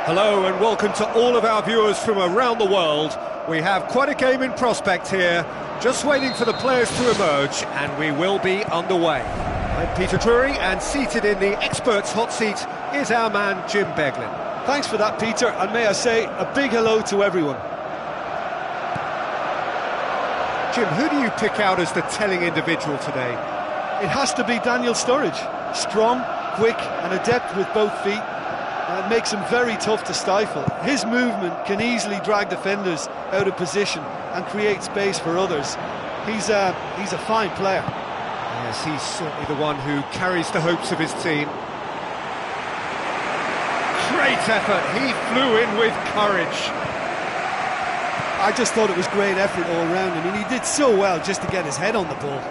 Hello and welcome to all of our viewers from around the world. We have quite a game in prospect here, just waiting for the players to emerge, and we will be underway. I'm Peter Drury, and seated in the experts' hot seat is our man Jim Beglin. Thanks for that, Peter, and may I say a big hello to everyone. Jim, who do you pick out as the telling individual today? It has to be Daniel Sturridge. Strong, quick and adept with both feet. It makes him very tough to stifle. His movement can easily drag defenders out of position and create space for others. He's a fine player. Yes, he's certainly the one who carries the hopes of his team. Great effort, he flew in with courage. I just thought it was great effort all round. I mean, he did so well just to get his head on the ball.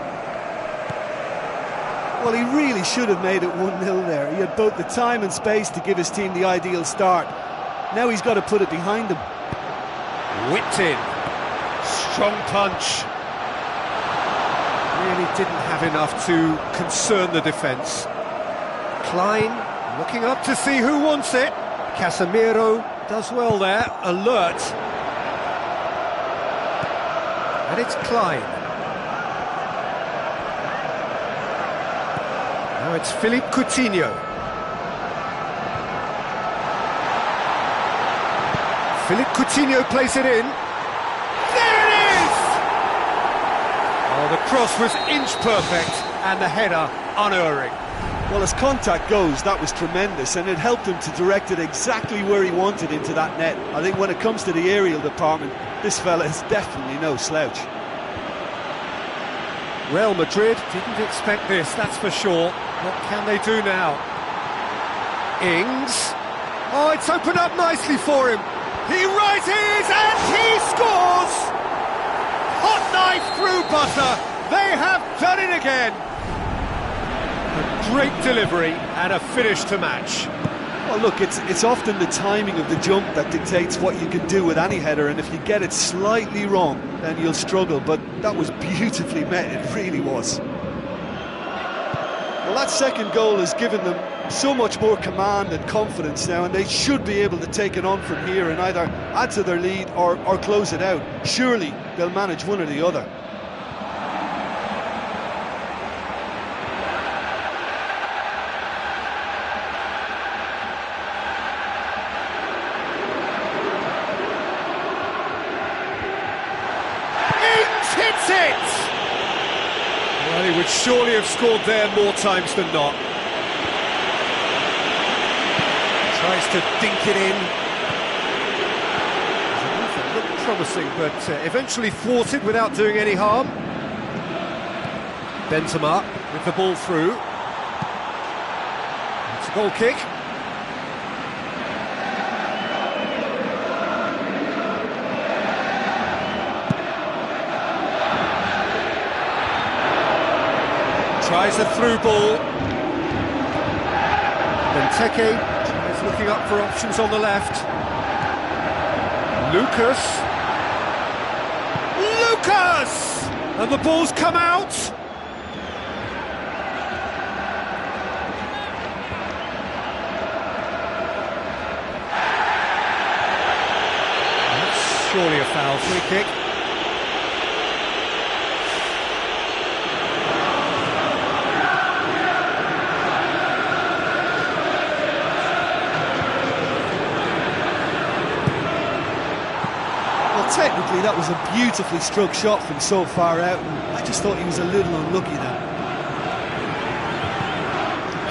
Well, he really should have made it 1-0 there. He had both the time and space to give his team the ideal start. Now he's got to put it behind him. Whipped in. Strong punch. Really didn't have enough to concern the defence. Klein looking up to see who wants it. Casemiro does well there, alert. And it's Klein. Now it's Philippe Coutinho. Philippe Coutinho plays it in. There it is! Oh, the cross was inch perfect and the header unerring. Well, as contact goes, that was tremendous, and it helped him to direct it exactly where he wanted into that net. I think when it comes to the aerial department, this fella is definitely no slouch. Real Madrid didn't expect this, that's for sure. What can they do now? Ings. Oh, it's opened up nicely for him. He rises and he scores! Hot knife through butter. They have done it again. A great delivery and a finish to match. Well, look, it's often the timing of the jump that dictates what you can do with any header, and if you get it slightly wrong, then you'll struggle, but that was beautifully met, it really was. Well, that second goal has given them so much more command and confidence now, and they should be able to take it on from here and either add to their lead or close it out. Surely they'll manage one or the other. Hits it! Well, he would surely have scored there more times than not. Tries to dink it in. It looked promising, but eventually thwarted without doing any harm. Benzema with the ball through. It's a goal kick. Tries a through ball. Benteke is looking up for options on the left. Lucas! And the ball's come out! That's surely a foul. Free kick. Technically, that was a beautifully struck shot from so far out, and I just thought he was a little unlucky there.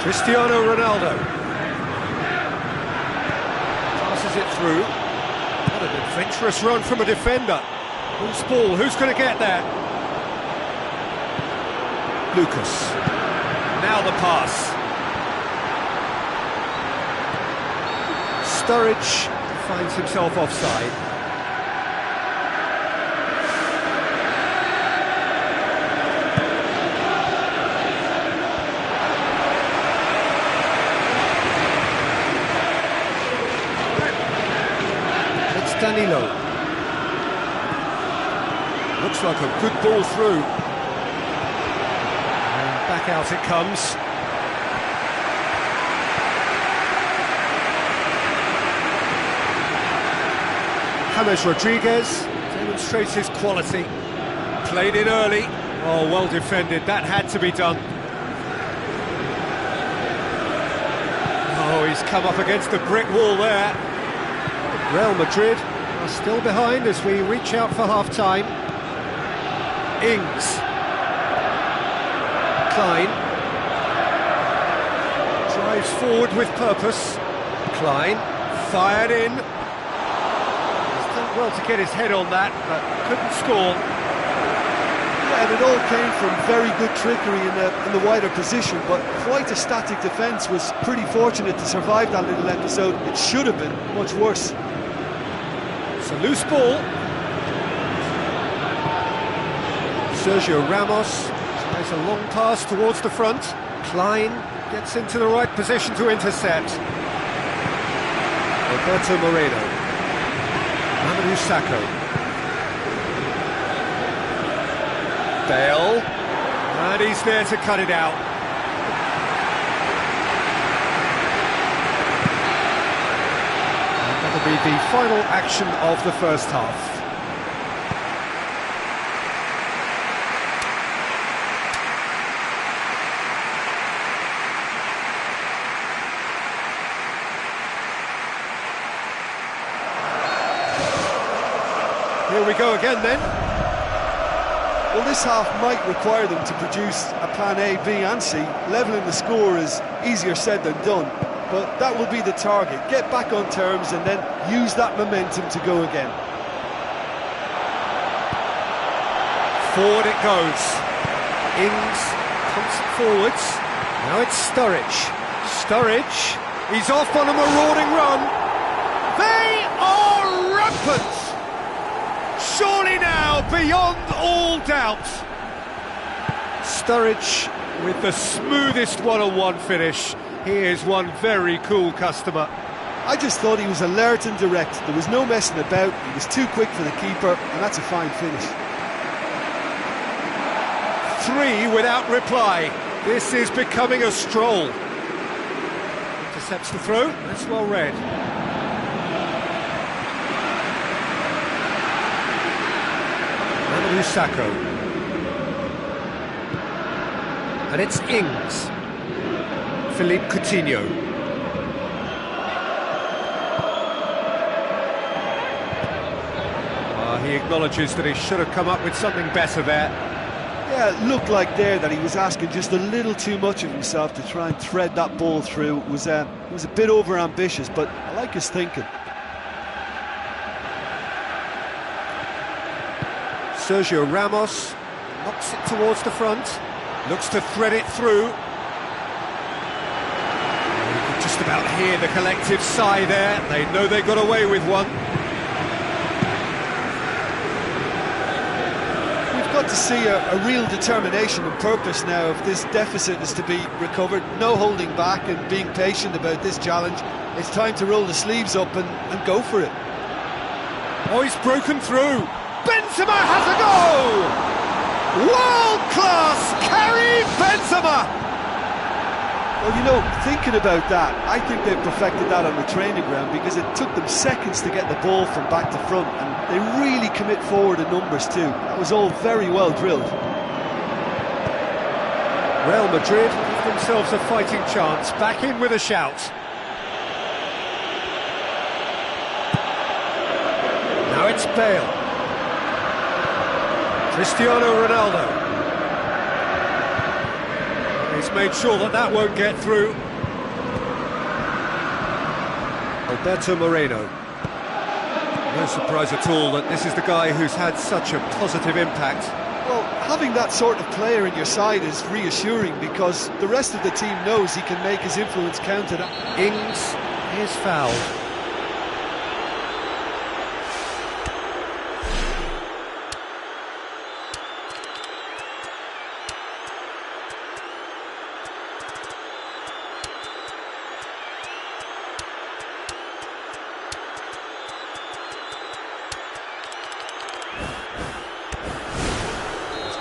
Cristiano Ronaldo passes it through. What an adventurous run from a defender. Who's ball? Who's going to get there? Lucas. Now the pass. Sturridge finds himself offside. Danilo. Looks like a good ball through. And back out it comes. James Rodriguez demonstrates his quality. Played it early. Oh, well defended. That had to be done. Oh, he's come up against the brick wall there. Real Madrid are still behind as we reach out for half-time. Ings. Klein. Drives forward with purpose. Klein. Fired in. He's done well to get his head on that, but couldn't score. Yeah, and it all came from very good trickery in the wider position, but quite a static defence. Was pretty fortunate to survive that little episode. It should have been much worse. It's a loose ball. Sergio Ramos tries a long pass towards the front. Klein gets into the right position to intercept. Alberto Moreno. Mamadou Sakho. Bale. And he's there to cut it out. And that'll be the final action of the first half. Here we go again then. Well, this half might require them to produce a plan A, B and C. Levelling the score is easier said than done, but that will be the target. Get back on terms and then use that momentum to go again. Forward it goes. Ings pumps it forwards. Now it's Sturridge. Sturridge, he's off on a marauding run. They are rampant! Surely now, beyond all doubt. Sturridge with the smoothest one-on-one finish. He is one very cool customer. I just thought he was alert and direct. There was no messing about. He was too quick for the keeper, and that's a fine finish. 3 without reply. This is becoming a stroll. Intercepts the throw. That's well read. Mamadou Sakho. And it's Ings. Philippe Coutinho. He acknowledges that he should have come up with something better there. Yeah, it looked like there that he was asking just a little too much of himself to try and thread that ball through. It was a bit over-ambitious, but I like his thinking. Sergio Ramos knocks it towards the front, looks to thread it through. You can just about hear the collective sigh there. They know they got away with one. We've got to see a real determination and purpose now if this deficit is to be recovered. No holding back and being patient about this challenge. It's time to roll the sleeves up and go for it. Oh, he's broken through. Benzema has a go! World-class Karim Benzema! Well, you know, thinking about that, I think they've perfected that on the training ground because it took them seconds to get the ball from back to front, and they really commit forward in numbers too. That was all very well drilled. Real Madrid give themselves a fighting chance, back in with a shout. Now it's Bale. Cristiano Ronaldo. He's made sure that won't get through. Alberto Moreno. No surprise at all that this is the guy who's had such a positive impact. Well, having that sort of player in your side is reassuring because the rest of the team knows he can make his influence counted. Ings is fouled.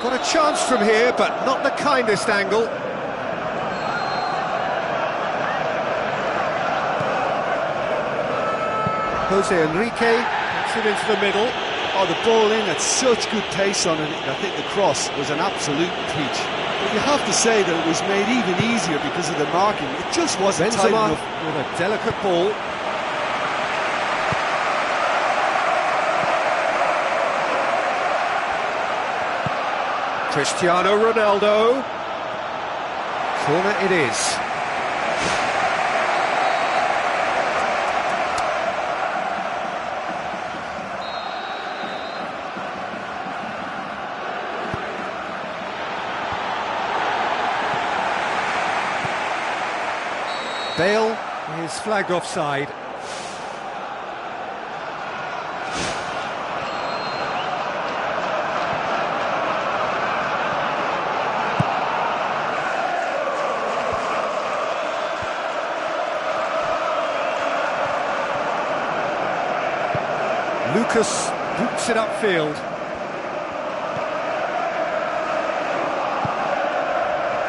Got a chance from here, but not the kindest angle. Jose Enrique gets it into the middle. Oh, the ball in had such good pace on it. I think the cross was an absolute peach. But you have to say that it was made even easier because of the marking. It just wasn't tight Benzema enough. with a delicate ball. Cristiano Ronaldo. Corner it is. Bale is flagged offside. Lucas boots it upfield.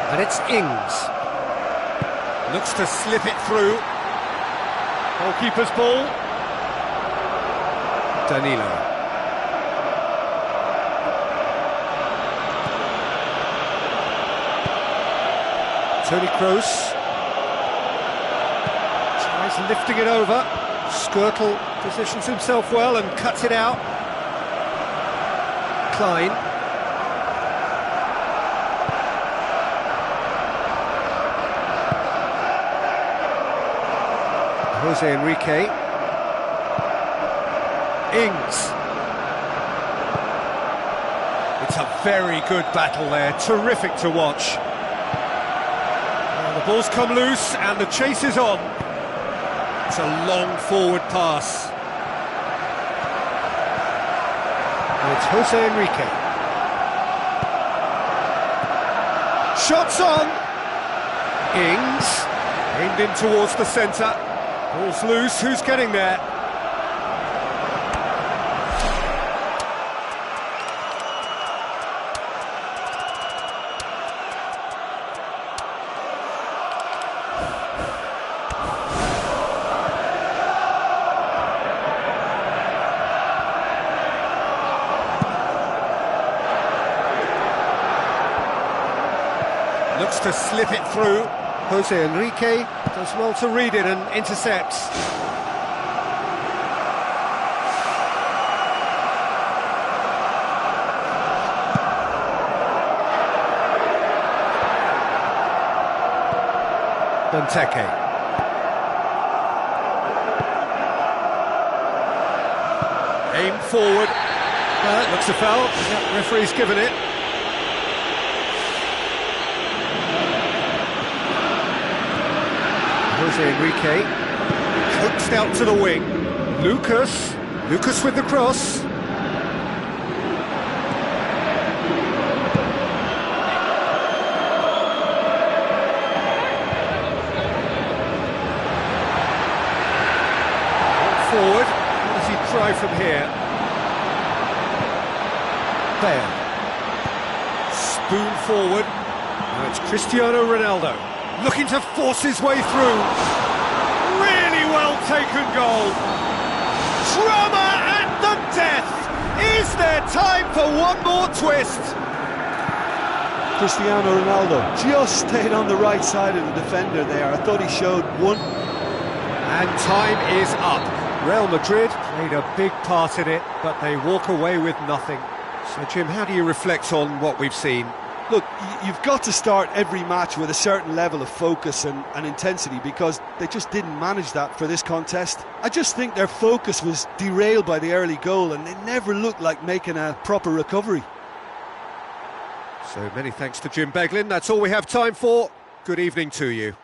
And it's Ings. Looks to slip it through. Goalkeeper's ball. Danilo. Toni Kroos. Tries lifting it over. Skirtle positions himself well and cuts it out. Klein. Jose Enrique. Ings. It's a very good battle there, terrific to watch. The ball's come loose and the chase is on. It's a long forward pass. And it's Jose Enrique. Shots on! Ings, aimed in towards the centre. Ball's loose, who's getting there? Looks to slip it through. Jose Enrique does well to read it and intercepts. Benteke. Aim forward. Looks a foul. Yep, referee's given it. Jose Enrique, coaxed out to the wing. Lucas with the cross. Forward, what does he try from here? Bale. Spoon forward. Now it's Cristiano Ronaldo. Looking to force his way through. Really well taken goal. Drama at the death. Is there time for one more twist? Cristiano Ronaldo just stayed on the right side of the defender there. I thought he showed one. And time is up. Real Madrid played a big part in it, but they walk away with nothing. So, Jim, how do you reflect on what we've seen? Look, you've got to start every match with a certain level of focus and intensity, because they just didn't manage that for this contest. I just think their focus was derailed by the early goal and they never looked like making a proper recovery. So many thanks to Jim Beglin. That's all we have time for. Good evening to you.